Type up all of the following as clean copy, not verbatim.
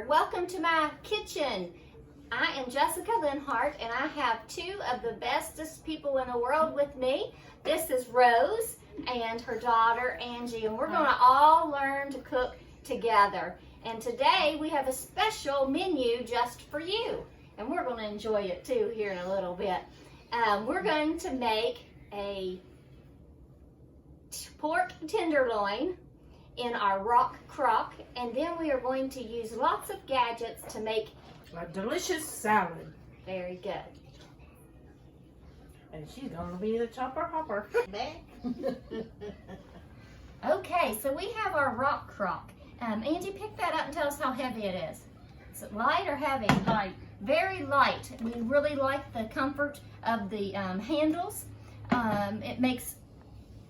Welcome to my kitchen. I am Jessica Linhart and I have two of the bestest people in the world with me. This is Rose and her daughter Angie, and we're going to all learn to cook together. And today we have a special menu just for you, and we're going to enjoy it too here in a little bit. We're going to make a pork tenderloin in our RockCrok, and then we are going to use lots of gadgets to make a delicious salad. Very good. And she's gonna be the chopper hopper. Okay, so we have our RockCrok. Angie, pick that up and tell us how heavy it is. Is it light or heavy? Light. Very light. We really like the comfort of the handles. It makes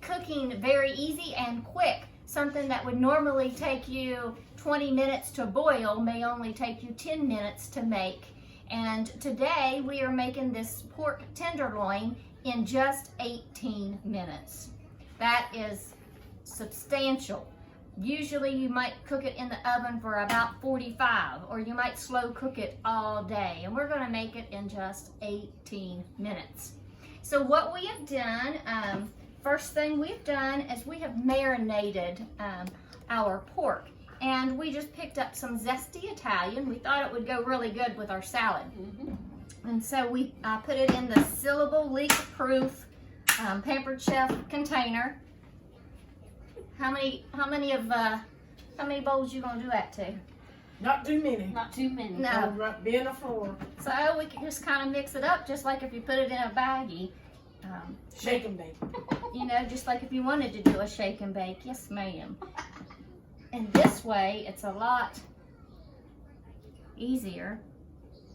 cooking very easy and quick. Something that would normally take you 20 minutes to boil may only take you 10 minutes to make. And today we are making this pork tenderloin in just 18 minutes. That is substantial. Usually you might cook it in the oven for about 45, or you might slow cook it all day. And we're gonna make it in just 18 minutes. So what we have done, first thing we've done is we have marinated our pork, and we just picked up some zesty Italian. We thought it would go really good with our salad. And so we put it in the sealable, leak-proof Pampered Chef container. How many bowls you gonna do that to? Not too many. Not too many. No. Right, be in the floor. So we can just kind of mix it up, just like if you put it in a baggie. Shake and bake. You know, just like if you wanted to do a shake and bake. Yes, ma'am. And this way, it's a lot easier,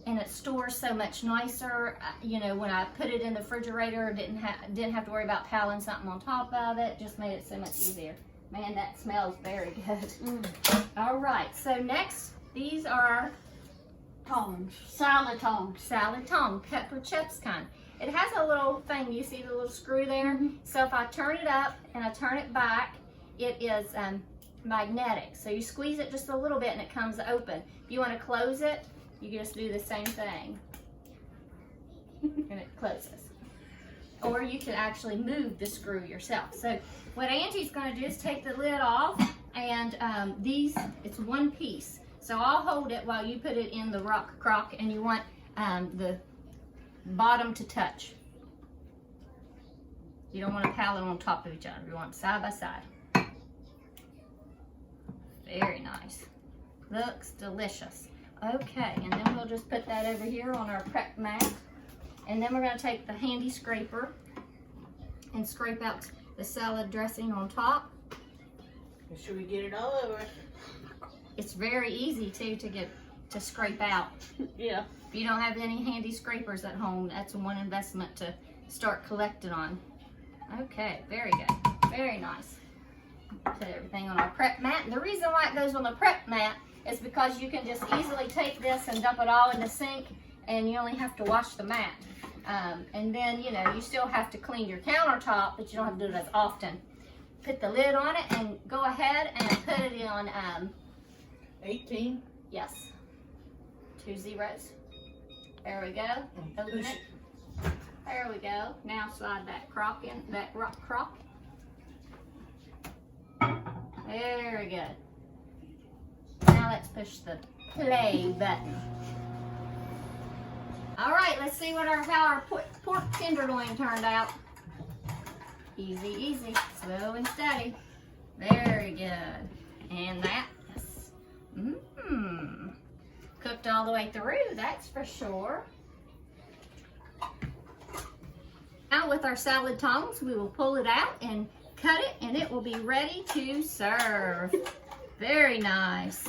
and it stores so much nicer. You know, when I put it in the refrigerator, didn't have to worry about piling something on top of it. Just made it so much easier. Man, that smells very good. All right, so next, these are Tongs. Salad tongs. salad tong, pepper chips kind. It has a little thing, you see the little screw there? So if I turn it up and I turn it back, it is magnetic. So you squeeze it just a little bit and it comes open. If you want to close it, you can just do the same thing. And it closes. Or you can actually move the screw yourself. So what Angie's going to do is take the lid off, and it's one piece. So I'll hold it while you put it in the RockCrok, and you want the bottom to touch. You don't want to pile it on top of each other. You want side by side. Very nice. Looks delicious. Okay, and then we'll just put that over here on our prep mat. And then we're going to take the handy scraper and scrape out the salad dressing on top. Should we get it all over? It's very easy too to scrape out. Yeah. If you don't have any handy scrapers at home, that's one investment to start collecting on. Okay, very good. Very nice. Put everything on our prep mat. And the reason why it goes on the prep mat is because you can just easily take this and dump it all in the sink, and you only have to wash the mat. And then, you know, you still have to clean your countertop, but you don't have to do it as often. Put the lid on it and go ahead and put it on 18. yes, 2 zeros. There we go. Open it. There we go. Now slide that crock in, that RockCrok. Very good. Now let's push the play button. All right, let's see how our pork tenderloin turned out. Easy, easy, slow and steady. Very good. And that, yes. Cooked all the way through, that's for sure. Now with our salad tongs, we will pull it out and cut it, and it will be ready to serve. Very nice.